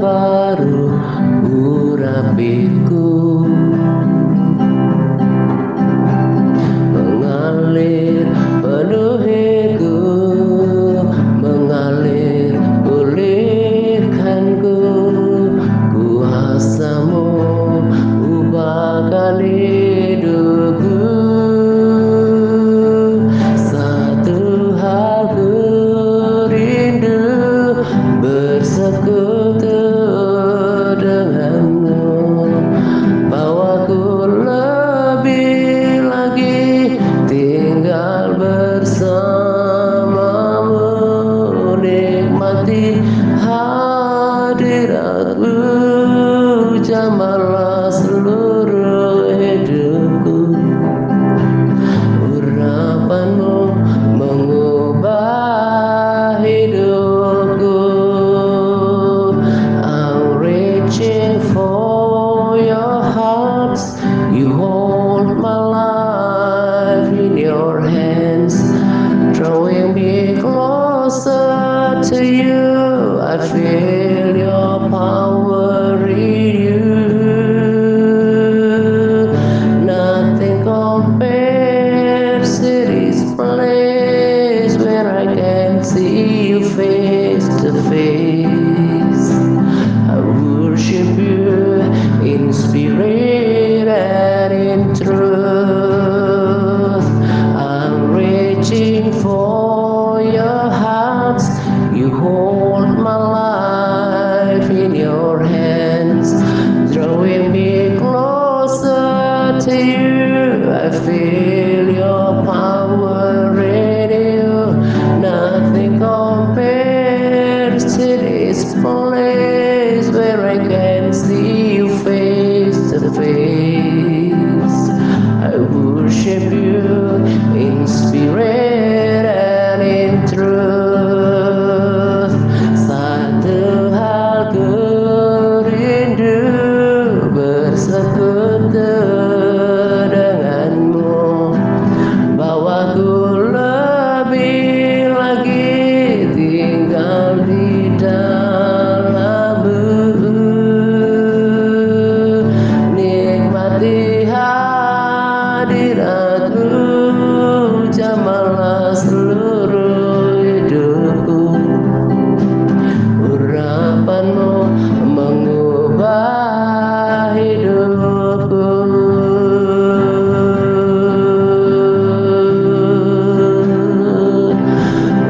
baru urapiku mengalir penuh ego, mengalir pulihkanku kuasamu ubahkan hidupku. Satu hal ku rindu bersekutu denganmu, bawaku lebih lagi tinggal bersamamu, nikmati hadiratmu, jamahlah seluruh hidupku. Urapanmu mengubah hidupku. I'm reaching for your heart. You hold my life in your hands, drawing me closer to you. I feel your power in you. Nothing compares to this place where I can see you face to face. I worship you in spirit and in truth. I'm reaching for your heart. You hold my life in your hands, drawing me closer to you. I feel your power in you. Nothing compares to this place where I can see you face to face. I worship you in spirit and in truth. Satu hal ku rindu bersekutu denganmu, bawaku lebih lagi tinggal di dalammu, nikmati hadiratmu, jamahlah seluruh hidupku. Urapanmu mengubah hidupku.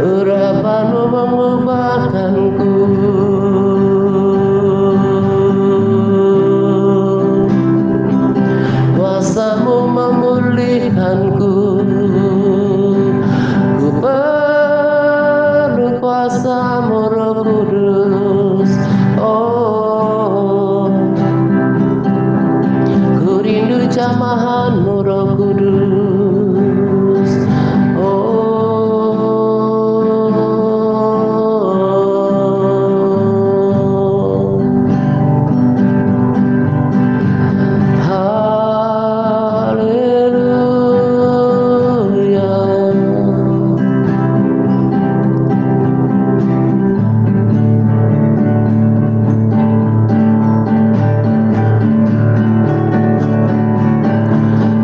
Urapanmu mengubahkanku. Kuasamu memulihkanku. Ku perlu kuasamu, Roh Kudus. Oh, ku rindu jamahanmu, Roh Kudus. Oh, haleluya.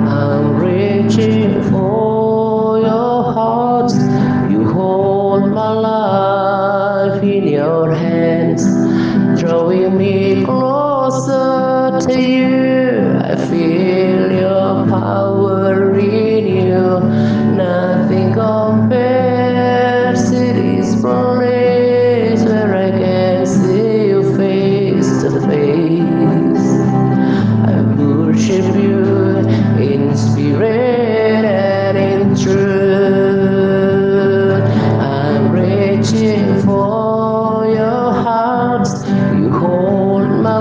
I'm reaching for your heart. You hold my life in your hands, drawing me closer to you. I feel your power in you. Nothing compares to this place where I can see you face to face. I worship you in spirit and in truth. I'm reaching for your heart. You hold my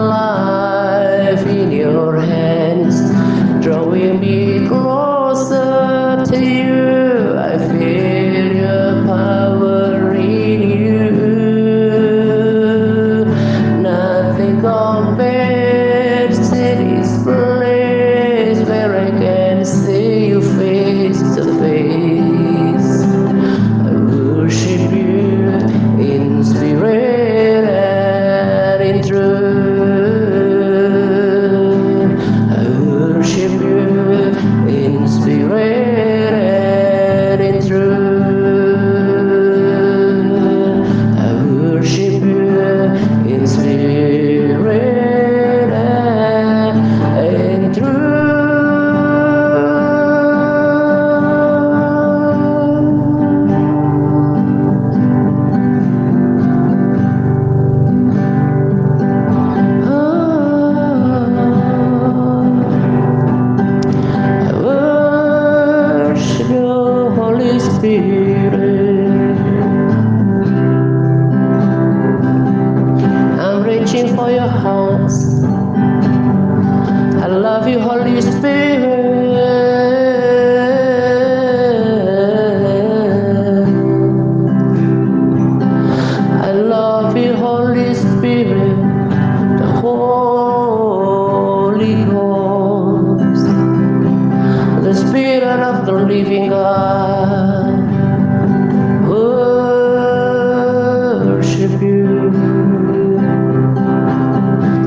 I worship you in spirit and in truth. I worship you in spirit and in truth. I worship you, Holy Spirit. I'm reaching for your hands. I love you, Holy Spirit. I love you, Holy Spirit, the Holy Ghost, the Spirit of the living God. Worship you.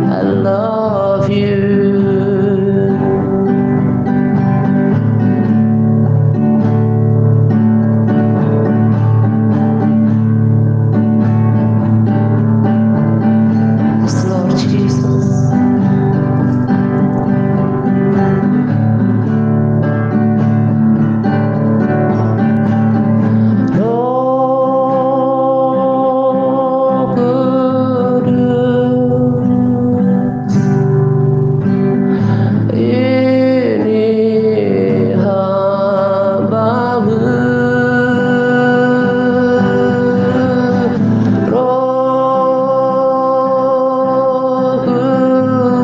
I love you. Yes, Lord Jesus. Roh Kudus, ini hambamu. Roh Kudus,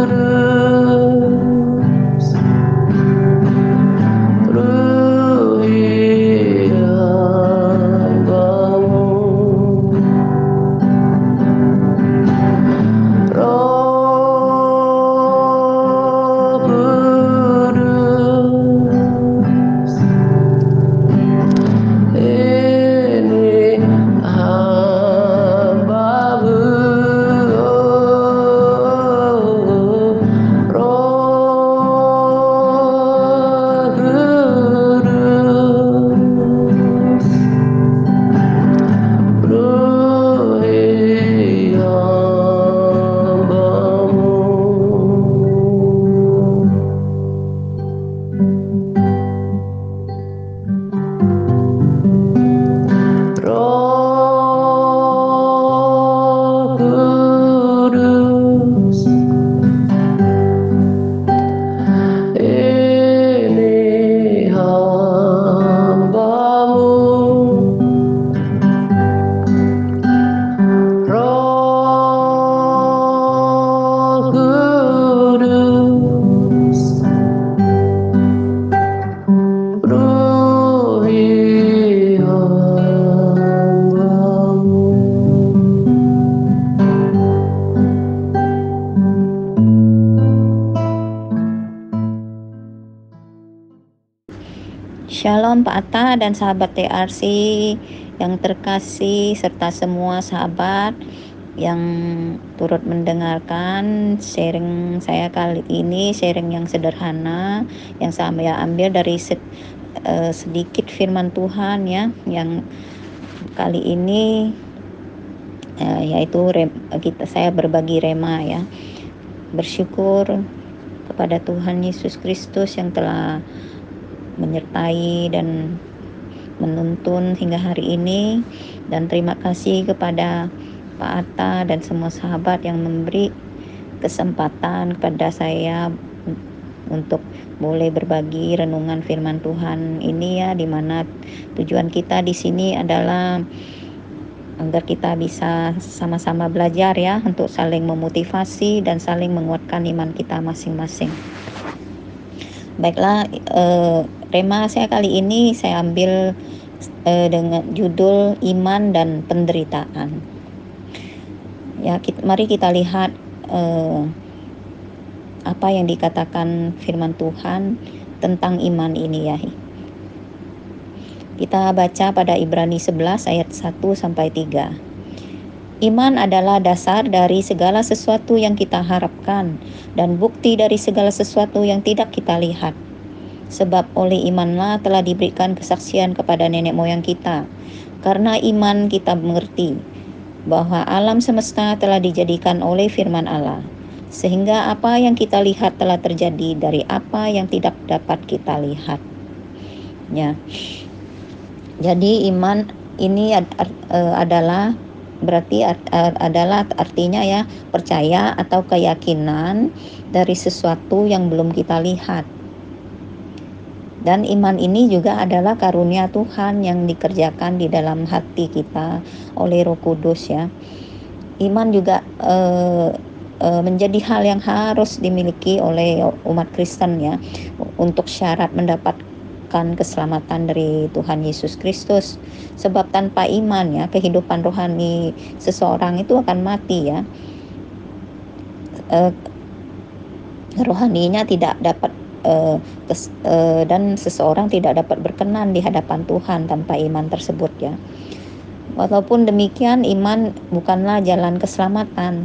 ruhi hambamu. Roh Kudus, ini hambamu. Roh Kudus, ruhi hambamu. Roh Kudus, ini hambamu. Roh Kudus, ruhi hambamu. Shalom Pak Atta dan sahabat TRC yang terkasih serta semua sahabat yang turut mendengarkan sharing saya kali ini, sharing yang sederhana yang saya ambil dari sedikit firman Tuhan ya, yang kali ini yaitu saya berbagi rema ya. Bersyukur kepada Tuhan Yesus Kristus yang telah menyertai dan menuntun hingga hari ini, dan terima kasih kepada Pak Atta dan semua sahabat yang memberi kesempatan kepada saya untuk boleh berbagi renungan firman Tuhan ini ya, dimana tujuan kita di sini adalah agar kita bisa sama-sama belajar ya, untuk saling memotivasi dan saling menguatkan iman kita masing-masing. Baiklah, tema saya kali ini saya ambil dengan judul iman dan penderitaan. Ya, mari kita lihat apa yang dikatakan firman Tuhan tentang iman ini ya. Kita baca pada Ibrani 11 ayat 1 sampai 3. Iman adalah dasar dari segala sesuatu yang kita harapkan dan bukti dari segala sesuatu yang tidak kita lihat. Sebab oleh imanlah telah diberikan kesaksian kepada nenek moyang kita. Karena iman kita mengerti bahwa alam semesta telah dijadikan oleh firman Allah. Sehingga apa yang kita lihat telah terjadi dari apa yang tidak dapat kita lihat. Ya. Jadi iman ini adalah berarti adalah artinya ya percaya atau keyakinan dari sesuatu yang belum kita lihat. Dan iman ini juga adalah karunia Tuhan yang dikerjakan di dalam hati kita oleh Roh Kudus ya. Iman juga menjadi hal yang harus dimiliki oleh umat Kristen ya, untuk syarat mendapatkan keselamatan dari Tuhan Yesus Kristus. Sebab tanpa iman ya, kehidupan rohani seseorang itu akan mati ya. Rohaninya tidak dapat dan seseorang tidak dapat berkenan di hadapan Tuhan tanpa iman tersebut ya. Walaupun demikian, iman bukanlah jalan keselamatan.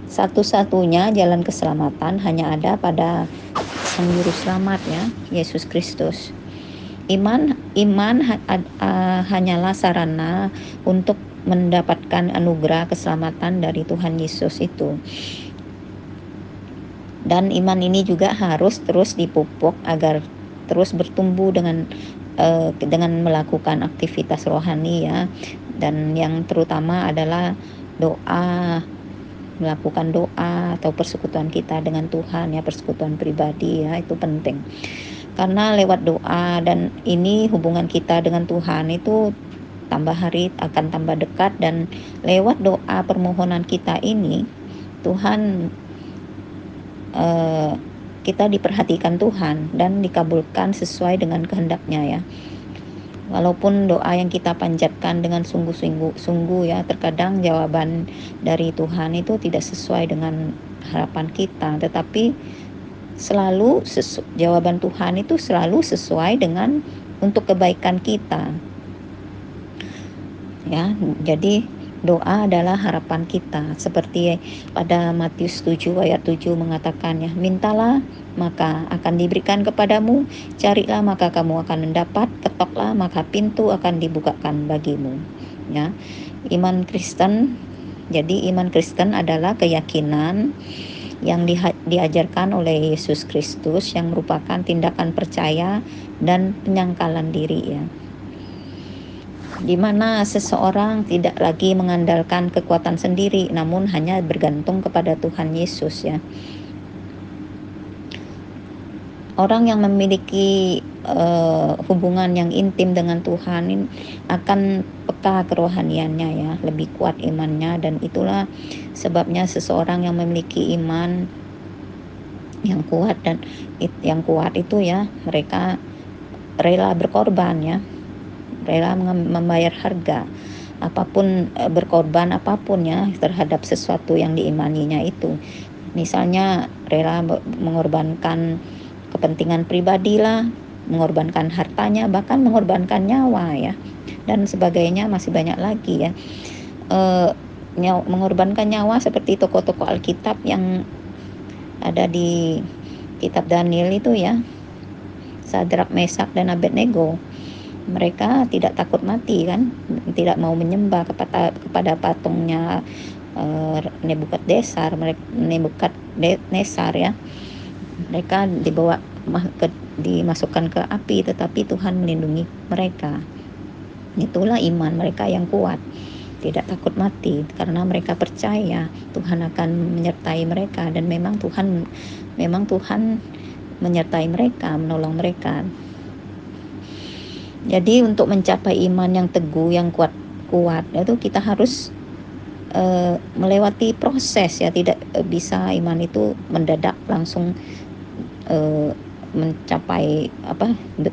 Satu-satunya jalan keselamatan hanya ada pada Sang Juru Selamat ya, Yesus Kristus. Iman hanyalah sarana untuk mendapatkan anugerah keselamatan dari Tuhan Yesus itu. Dan iman ini juga harus terus dipupuk agar terus bertumbuh dengan melakukan aktivitas rohani ya, dan yang terutama adalah doa, melakukan doa atau persekutuan kita dengan Tuhan ya, persekutuan pribadi ya, itu penting. Karena lewat doa dan ini hubungan kita dengan Tuhan itu tambah hari akan tambah dekat, dan lewat doa permohonan kita ini Tuhan kita diperhatikan Tuhan dan dikabulkan sesuai dengan kehendaknya ya. Walaupun doa yang kita panjatkan dengan sungguh ya, terkadang jawaban dari Tuhan itu tidak sesuai dengan harapan kita, tetapi selalu jawaban Tuhan itu selalu sesuai dengan untuk kebaikan kita ya. Jadi doa adalah harapan kita, seperti pada Matius 7 ayat 7 mengatakan ya, mintalah maka akan diberikan kepadamu, carilah maka kamu akan mendapat, ketoklah maka pintu akan dibukakan bagimu ya. Iman Kristen, jadi iman Kristen adalah keyakinan yang diajarkan oleh Yesus Kristus yang merupakan tindakan percaya dan penyangkalan diri ya, di mana seseorang tidak lagi mengandalkan kekuatan sendiri, namun hanya bergantung kepada Tuhan Yesus ya. Orang yang memiliki hubungan yang intim dengan Tuhan akan peka kerohaniannya ya, lebih kuat imannya, dan itulah sebabnya seseorang yang memiliki iman yang kuat itu ya, mereka rela berkorban ya, rela membayar harga apapun, berkorban apapun ya terhadap sesuatu yang diimaninya itu. Misalnya rela mengorbankan kepentingan pribadi lah, mengorbankan hartanya, bahkan mengorbankan nyawa ya, dan sebagainya, masih banyak lagi ya. Mengorbankan nyawa seperti tokoh-tokoh Alkitab yang ada di kitab Daniel itu ya, Sadrak, Mesak, dan Abednego. Mereka tidak takut mati kan, tidak mau menyembah kepada patungnya Nebukadnezar ya. Mereka dimasukkan ke api, tetapi Tuhan melindungi mereka. Itulah iman mereka yang kuat, tidak takut mati, karena mereka percaya Tuhan akan menyertai mereka, dan memang Tuhan menyertai mereka, menolong mereka. Jadi untuk mencapai iman yang teguh, yang kuat itu kita harus melewati proses ya, tidak bisa iman itu mendadak langsung mencapai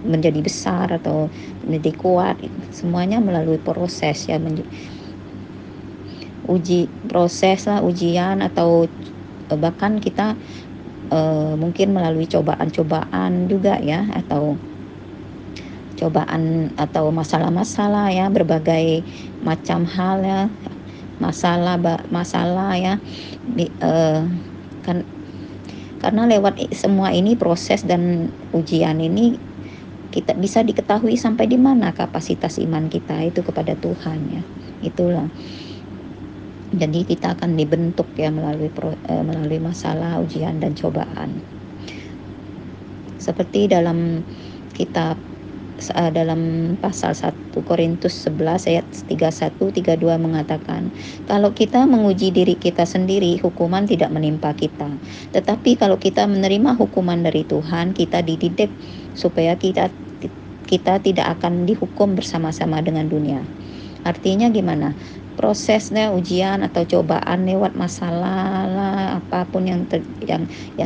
menjadi besar atau menjadi kuat. Semuanya melalui proses ya, ujian, atau bahkan kita mungkin melalui cobaan-cobaan juga ya, atau cobaan atau masalah-masalah ya, berbagai macam hal ya, masalah ya. Kan karena lewat semua ini, proses dan ujian ini, kita bisa diketahui sampai di mana kapasitas iman kita itu kepada Tuhan ya. Itulah. Jadi kita akan dibentuk ya melalui masalah, ujian dan cobaan. Seperti dalam kitab dalam pasal 1 Korintus 11 ayat 31-32 mengatakan, kalau kita menguji diri kita sendiri, hukuman tidak menimpa kita. Tetapi kalau kita menerima hukuman dari Tuhan, kita dididik supaya kita tidak akan dihukum bersama-sama dengan dunia. Artinya gimana? Prosesnya ujian atau cobaan lewat masalah lah, apapun yang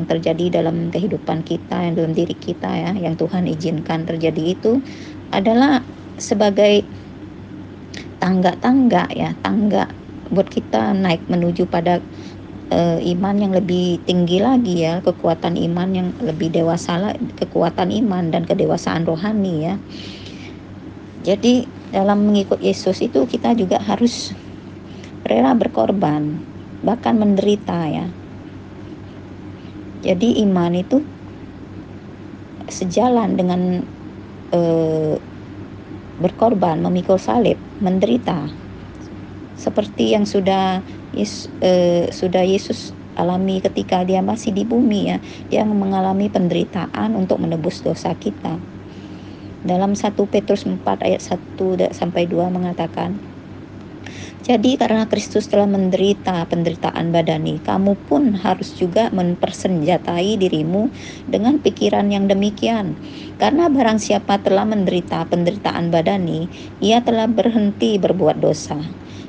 terjadi dalam kehidupan kita, yang dalam diri kita ya, yang Tuhan izinkan terjadi, itu adalah sebagai tangga ya, tangga buat kita naik menuju pada iman yang lebih tinggi lagi ya, kekuatan iman yang lebih dewasa lah, kekuatan iman dan kedewasaan rohani ya. Jadi dalam mengikut Yesus itu kita juga harus rela berkorban, bahkan menderita ya. Jadi iman itu sejalan dengan berkorban, memikul salib, menderita. Seperti yang sudah Yesus alami ketika dia masih di bumi ya. Dia mengalami penderitaan untuk menebus dosa kita. Dalam 1 Petrus 4 ayat 1-2 mengatakan, jadi karena Kristus telah menderita penderitaan badani, kamu pun harus juga mempersenjatai dirimu dengan pikiran yang demikian. Karena barang siapa telah menderita penderitaan badani, ia telah berhenti berbuat dosa.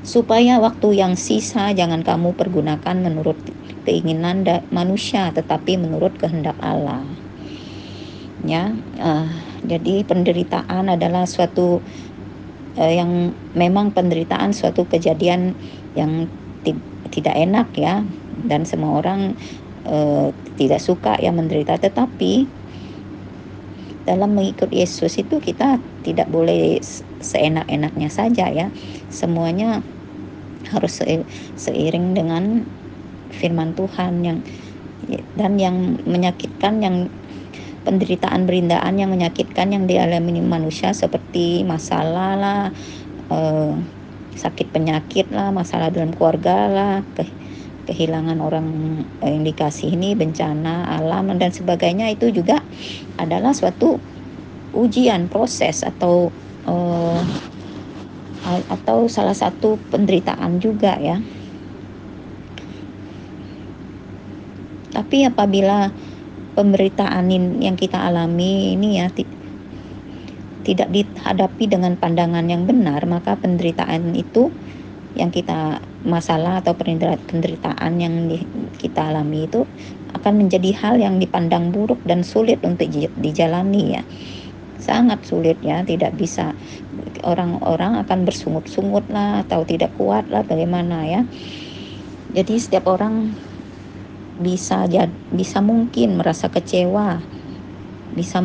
Supaya waktu yang sisa jangan kamu pergunakan menurut keinginan manusia, tetapi menurut kehendak Allah. Ya, jadi penderitaan adalah suatu yang memang penderitaan suatu kejadian yang tidak enak ya, dan semua orang tidak suka yang menderita. Tetapi dalam mengikut Yesus itu kita tidak boleh seenak-enaknya saja ya, semuanya harus seiring dengan firman Tuhan yang menyakitkan, yang penderitaan berindaan yang menyakitkan yang dialami manusia, seperti masalah lah, sakit penyakit lah, masalah dalam keluarga lah, kehilangan orang yang dikasih ini, bencana alam dan sebagainya, itu juga adalah suatu ujian, proses atau salah satu penderitaan juga ya. Tapi apabila pemberitaan yang kita alami ini ya tidak dihadapi dengan pandangan yang benar, maka penderitaan itu yang kita masalah atau penderitaan yang kita alami itu akan menjadi hal yang dipandang buruk dan sulit untuk dijalani ya. Sangat sulit ya, tidak bisa, orang-orang akan bersungut-sungut lah atau tidak kuat lah, bagaimana ya. Jadi setiap orang bisa mungkin merasa kecewa, bisa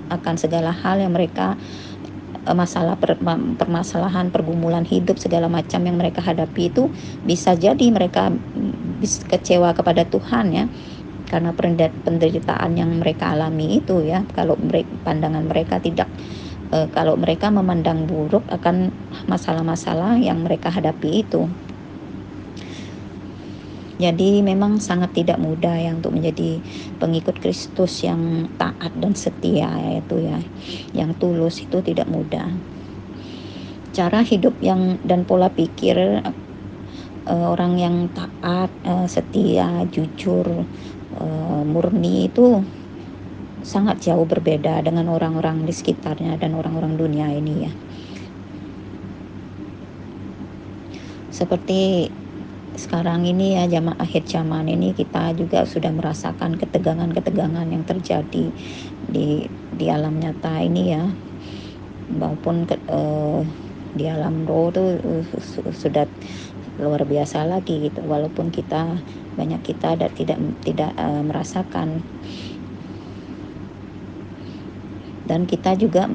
akan segala hal yang mereka permasalahan, pergumulan hidup, segala macam yang mereka hadapi itu bisa jadi mereka bisa kecewa kepada Tuhan ya, karena penderitaan yang mereka alami itu ya. Kalau pandangan mereka tidak, kalau mereka memandang buruk akan masalah-masalah yang mereka hadapi itu. Jadi memang sangat tidak mudah ya untuk menjadi pengikut Kristus yang taat dan setia itu ya, yang tulus, itu tidak mudah. Cara hidup dan pola pikir orang yang taat, setia, jujur, murni itu sangat jauh berbeda dengan orang-orang di sekitarnya dan orang-orang dunia ini ya. Seperti sekarang ini ya, akhir zaman ini, kita juga sudah merasakan ketegangan-ketegangan yang terjadi di alam nyata ini ya, maupun di alam roh tuh sudah luar biasa lagi gitu, walaupun banyak kita tidak merasakan. Dan kita juga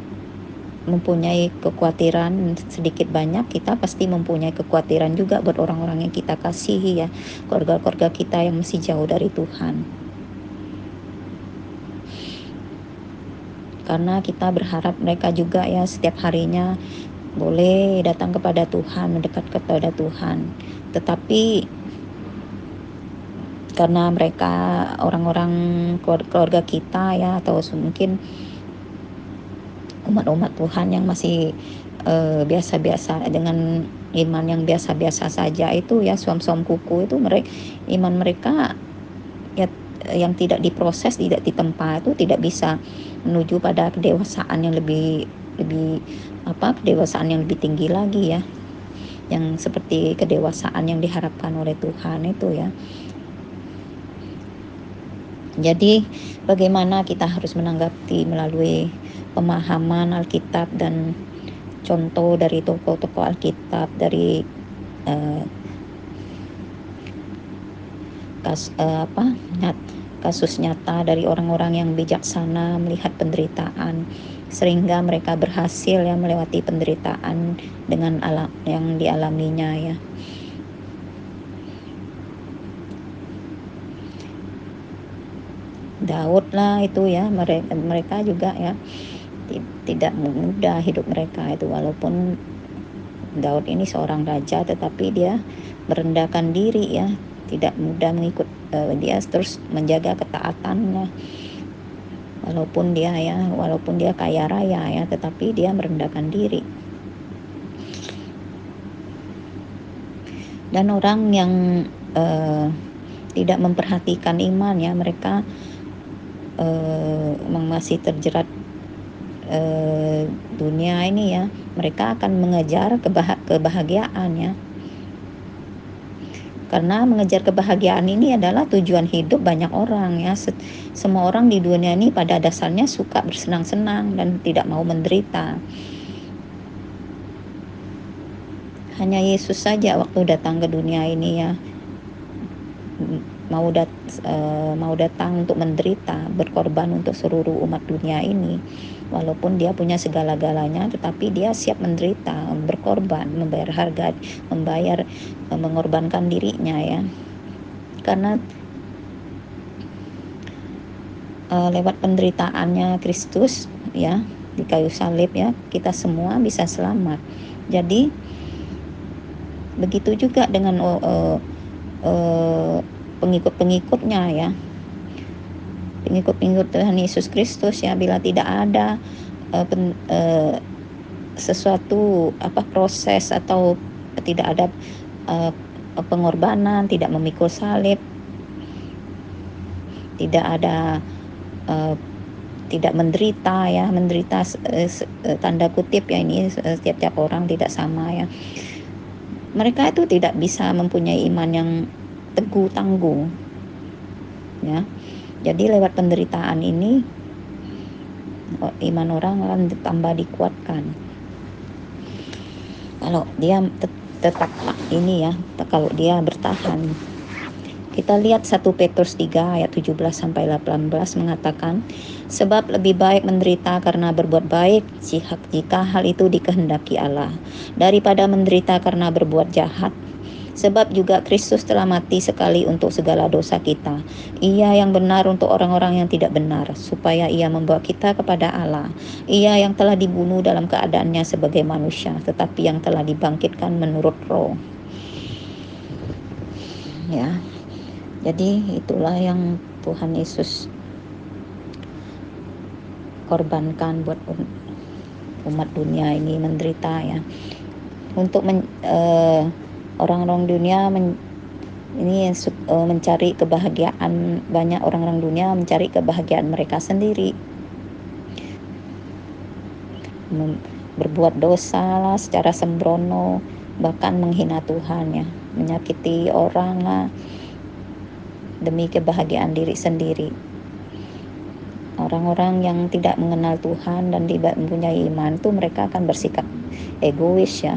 mempunyai kekhawatiran sedikit banyak, kita pasti mempunyai kekhawatiran juga buat orang-orang yang kita kasihi ya, keluarga-keluarga kita yang masih jauh dari Tuhan. Karena kita berharap mereka juga ya setiap harinya boleh datang kepada Tuhan, mendekat kepada Tuhan. Tetapi karena mereka orang-orang keluarga kita ya, atau mungkin umat-umat Tuhan yang masih biasa-biasa dengan iman yang biasa-biasa saja itu ya, suam-suam kuku itu, iman mereka ya yang tidak diproses, tidak ditempa, itu tidak bisa menuju pada kedewasaan yang lebih kedewasaan yang lebih tinggi lagi ya, yang seperti kedewasaan yang diharapkan oleh Tuhan itu ya. Jadi bagaimana kita harus menanggapi melalui pemahaman Alkitab dan contoh dari tokoh-tokoh Alkitab, dari kasus nyata dari orang-orang yang bijaksana melihat penderitaan, sehingga mereka berhasil ya melewati penderitaan dengan yang dialaminya ya. Daud lah itu ya, mereka juga ya tidak mudah hidup mereka itu, walaupun Daud ini seorang raja tetapi dia merendahkan diri ya, tidak mudah mengikut, dia terus menjaga ketaatannya, walaupun dia kaya raya ya, tetapi dia merendahkan diri. Dan orang yang tidak memperhatikan iman ya, mereka masih terjerat dunia ini ya, mereka akan mengejar kebahagiaan ya, karena mengejar kebahagiaan ini adalah tujuan hidup banyak orang ya. Semua orang di dunia ini pada dasarnya suka bersenang-senang dan tidak mau menderita. Hanya Yesus saja waktu datang ke dunia ini ya mau datang untuk menderita, berkorban untuk seluruh umat dunia ini. Walaupun dia punya segala-galanya, tetapi dia siap menderita, berkorban, membayar harga, mengorbankan dirinya ya. Karena lewat penderitaannya Kristus ya di kayu salib ya, kita semua bisa selamat. Jadi begitu juga dengan pengikut-pengikutnya ya, pengikut Tuhan Yesus Kristus ya. Bila tidak ada sesuatu proses atau tidak ada pengorbanan, tidak memikul salib, tidak ada tidak menderita ya, menderita tanda kutip ya, ini setiap orang tidak sama ya. Mereka itu tidak bisa mempunyai iman yang teguh tangguh ya. Jadi lewat penderitaan ini iman orang akan tambah dikuatkan. Kalau dia tetap ini ya, kalau dia bertahan. Kita lihat 1 Petrus 3 ayat 17 sampai 18 mengatakan, sebab lebih baik menderita karena berbuat baik jika hal itu dikehendaki Allah, daripada menderita karena berbuat jahat. Sebab juga Kristus telah mati sekali untuk segala dosa kita, Ia yang benar untuk orang-orang yang tidak benar, supaya Ia membawa kita kepada Allah. Ia yang telah dibunuh dalam keadaannya sebagai manusia, tetapi yang telah dibangkitkan menurut roh. Ya, jadi itulah yang Tuhan Yesus korbankan buat umat dunia ini menderita ya. Untuk orang-orang dunia mencari kebahagiaan, banyak orang-orang dunia mencari kebahagiaan mereka sendiri, berbuat dosa lah secara sembrono, bahkan menghina Tuhan ya, menyakiti orang lah demi kebahagiaan diri sendiri. Orang-orang yang tidak mengenal Tuhan dan tidak mempunyai iman itu mereka akan bersikap egois ya,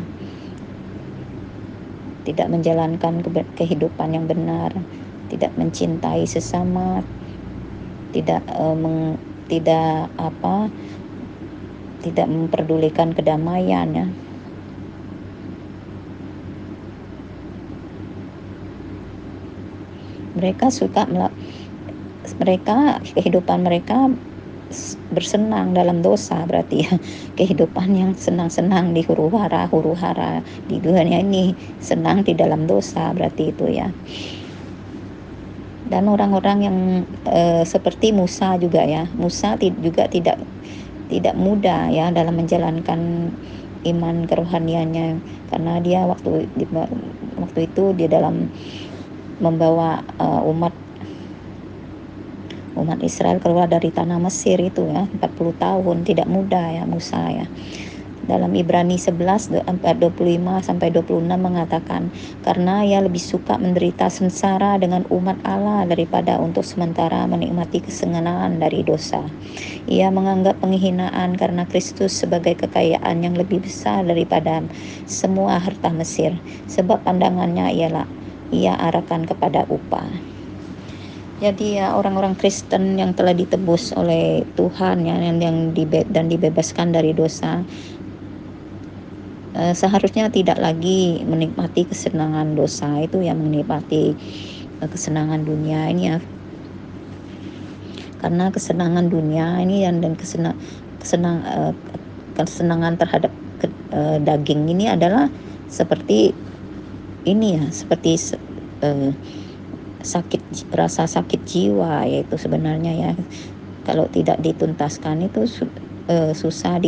tidak menjalankan kehidupan yang benar, tidak mencintai sesama, tidak tidak memperdulikan kedamaian ya. Mereka kehidupan mereka bersenang dalam dosa, berarti ya kehidupan yang senang-senang di huru-hara di dunia ini, senang di dalam dosa, berarti itu ya. Dan orang-orang yang seperti Musa juga ya, Musa juga tidak mudah ya dalam menjalankan iman kerohaniannya, karena dia waktu itu dia dalam membawa umat Israel keluar dari tanah Mesir itu ya, 40 tahun, tidak mudah ya Musa ya. Dalam Ibrani 11 ayat 25 sampai 26 mengatakan, karena ia lebih suka menderita sengsara dengan umat Allah daripada untuk sementara menikmati kesenangan dari dosa. Ia menganggap penghinaan karena Kristus sebagai kekayaan yang lebih besar daripada semua harta Mesir, sebab pandangannya ialah ia arahkan kepada upah. Jadi ya orang-orang Kristen yang telah ditebus oleh Tuhan ya, dan dibebaskan dari dosa, seharusnya tidak lagi menikmati kesenangan dosa itu, yang menikmati kesenangan dunia ini ya. Karena kesenangan dunia ini dan kesenangan terhadap daging ini adalah seperti ini ya, seperti rasa sakit jiwa, yaitu sebenarnya ya, kalau tidak dituntaskan itu susah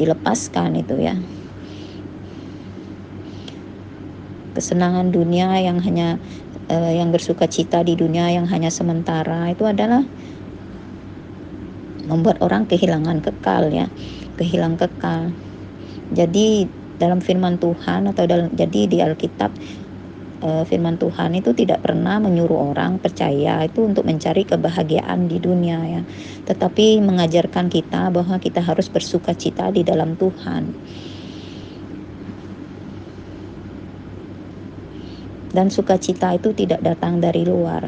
dilepaskan itu ya. Kesenangan dunia yang hanya yang bersuka cita di dunia yang hanya sementara itu adalah membuat orang kehilangan kekal ya, kehilangan kekal. Jadi dalam firman Tuhan jadi di Alkitab, firman Tuhan itu tidak pernah menyuruh orang percaya itu untuk mencari kebahagiaan di dunia ya, tetapi mengajarkan kita bahwa kita harus bersuka cita di dalam Tuhan. Dan sukacita itu tidak datang dari luar.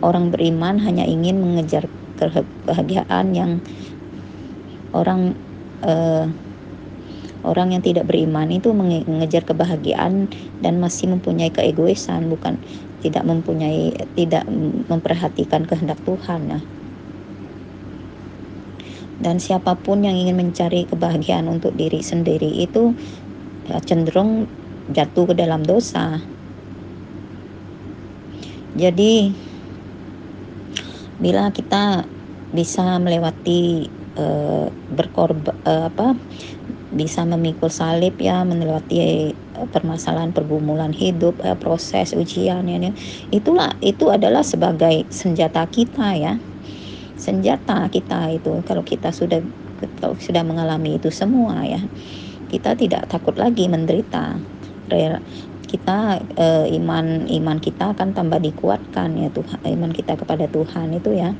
Orang beriman hanya ingin mengejar kebahagiaan yang orang yang tidak beriman itu mengejar kebahagiaan dan masih mempunyai keegoisan, tidak memperhatikan kehendak Tuhan ya. Dan siapapun yang ingin mencari kebahagiaan untuk diri sendiri itu cenderung jatuh ke dalam dosa. Jadi bila kita bisa melewati bisa memikul salib ya, melewati permasalahan pergumulan hidup, proses ujian ya, itu adalah sebagai senjata kita ya. Senjata kita itu kalau sudah mengalami itu semua ya, kita tidak takut lagi menderita. Kita iman kita akan tambah dikuatkan ya, iman kita kepada Tuhan itu ya.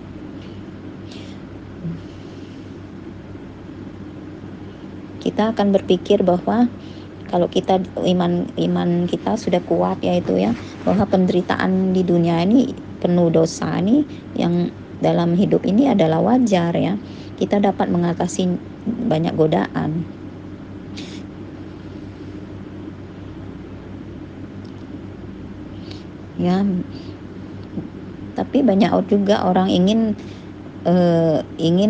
Kita akan berpikir bahwa kalau kita iman kita sudah kuat yaitu ya, bahwa penderitaan di dunia ini penuh dosa ini yang dalam hidup ini adalah wajar ya. Kita dapat mengatasi banyak godaan. Ya, tapi banyak juga orang ingin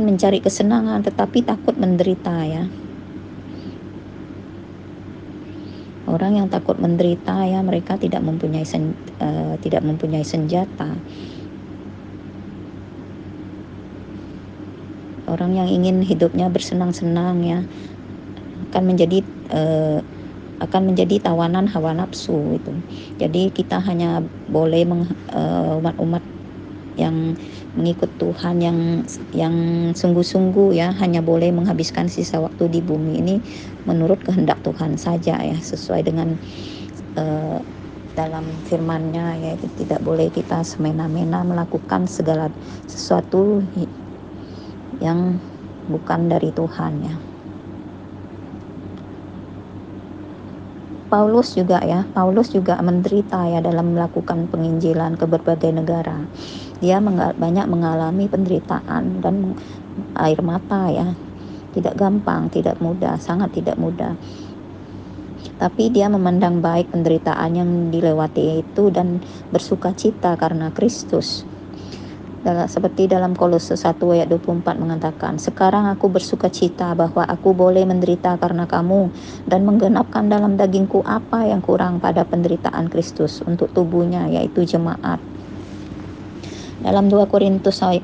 mencari kesenangan tetapi takut menderita ya. Orang yang takut menderita ya, mereka tidak mempunyai senjata. Orang yang ingin hidupnya bersenang-senang ya akan menjadi tawanan hawa nafsu itu. Jadi kita hanya boleh umat-umat yang mengikut Tuhan yang sungguh-sungguh ya, hanya boleh menghabiskan sisa waktu di bumi ini menurut kehendak Tuhan saja ya, sesuai dengan dalam firman-Nya ya. Tidak boleh kita semena-mena melakukan segala sesuatu yang bukan dari Tuhan ya. Paulus juga menderita ya dalam melakukan penginjilan ke berbagai negara. Dia banyak mengalami penderitaan dan air mata ya. tidak gampang, tidak mudah, sangat tidak mudah. Tapi dia memandang baik penderitaan yang dilewati itu dan bersuka cita karena Kristus. Seperti dalam Kolose 1 ayat 24 mengatakan, sekarang aku bersuka cita bahwa aku boleh menderita karena kamu dan menggenapkan dalam dagingku apa yang kurang pada penderitaan Kristus untuk tubuhnya, yaitu jemaat. Dalam 2 Korintus 4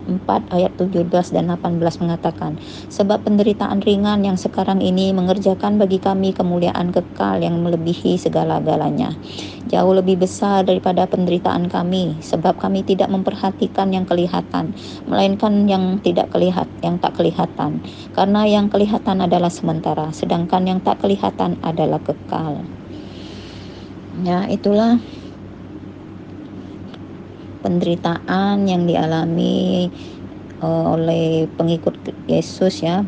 ayat 17 dan 18 mengatakan, sebab penderitaan ringan yang sekarang ini mengerjakan bagi kami kemuliaan kekal yang melebihi segala-galanya. Jauh lebih besar daripada penderitaan kami, sebab kami tidak memperhatikan yang kelihatan, melainkan yang tak kelihatan. Karena yang kelihatan adalah sementara, sedangkan yang tak kelihatan adalah kekal. Ya, itulah penderitaan yang dialami oleh pengikut Yesus ya.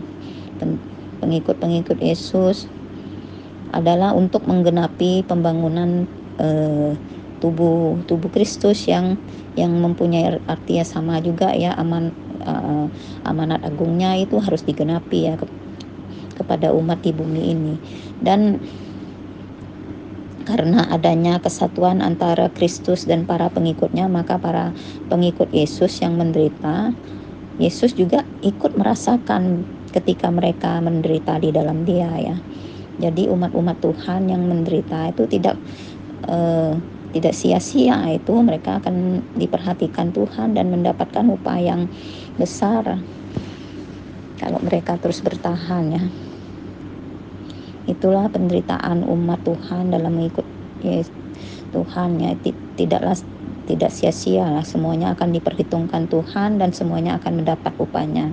Pengikut Yesus adalah untuk menggenapi pembangunan tubuh Kristus yang mempunyai arti sama juga ya. Amanat agungnya itu harus digenapi ya kepada umat di bumi ini. Dan karena adanya kesatuan antara Kristus dan para pengikutnya, maka para pengikut Yesus yang menderita, Yesus juga ikut merasakan ketika mereka menderita di dalam Dia ya. Jadi umat-umat Tuhan yang menderita itu tidak sia-sia, itu mereka akan diperhatikan Tuhan dan mendapatkan upah yang besar kalau mereka terus bertahan ya. Itulah penderitaan umat Tuhan dalam mengikut Tuhan ya. Tidak sia-sia lah, semuanya akan diperhitungkan Tuhan dan semuanya akan mendapat upahnya.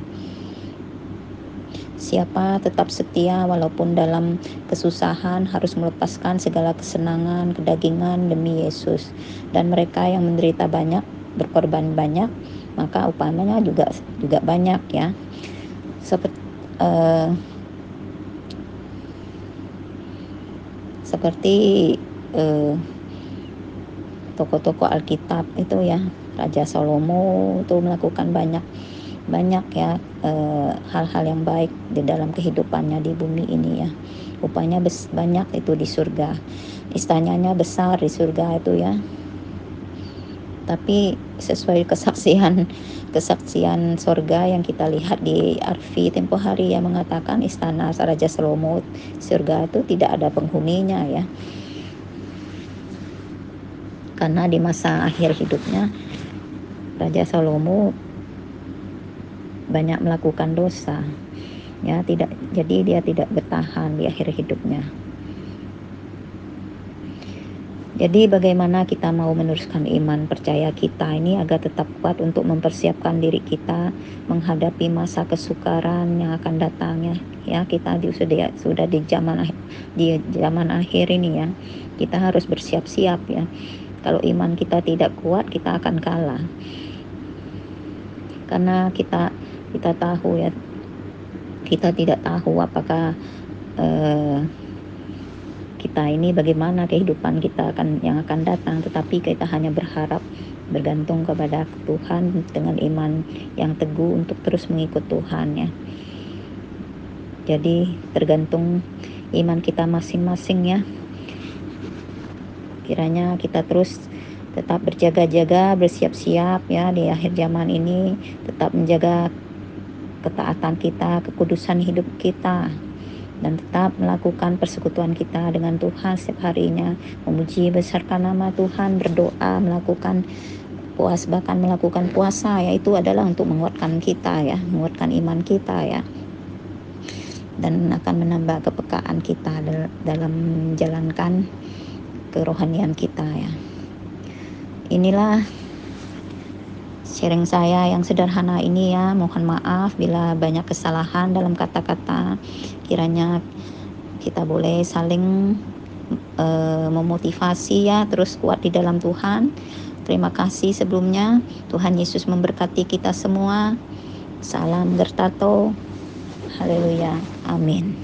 Siapa tetap setia walaupun dalam kesusahan harus melepaskan segala kesenangan, kedagingan demi Yesus. Dan mereka yang menderita banyak, berkorban banyak, maka upahnya juga banyak ya. Seperti tokoh-tokoh Alkitab itu ya, Raja Salomo itu melakukan banyak ya hal-hal yang baik di dalam kehidupannya di bumi ini ya. Upahnya banyak itu di surga, istananya besar di surga itu ya. Tapi sesuai kesaksian surga yang kita lihat di Arfi tempo hari yang mengatakan istana Raja Salomo surga itu tidak ada penghuninya ya. Karena di masa akhir hidupnya Raja Salomo banyak melakukan dosa ya, jadi dia tidak bertahan di akhir hidupnya. Jadi bagaimana kita mau meneruskan iman percaya kita ini agar tetap kuat untuk mempersiapkan diri kita menghadapi masa kesukaran yang akan datang ya. Kita sudah di zaman akhir ini ya. Kita harus bersiap-siap ya. Kalau iman kita tidak kuat, kita akan kalah. Karena kita tahu ya, kita tidak tahu apakah kita ini bagaimana kehidupan kita yang akan datang, tetapi kita hanya bergantung kepada Tuhan dengan iman yang teguh untuk terus mengikut Tuhan ya. Jadi tergantung iman kita masing-masing ya. Kiranya kita terus tetap berjaga-jaga, bersiap-siap ya di akhir zaman ini, tetap menjaga ketaatan kita, kekudusan hidup kita, dan tetap melakukan persekutuan kita dengan Tuhan setiap harinya, memuji besarkan nama Tuhan, berdoa, bahkan melakukan puasa ya. Itu adalah untuk menguatkan kita ya, menguatkan iman kita ya, dan akan menambah kepekaan kita dalam menjalankan kerohanian kita ya. Inilah sharing saya yang sederhana ini ya. Mohon maaf bila banyak kesalahan dalam kata-kata. Kiranya kita boleh saling memotivasi ya, terus kuat di dalam Tuhan. Terima kasih sebelumnya. Tuhan Yesus memberkati kita semua. Salam Gertato. Haleluya. Amin.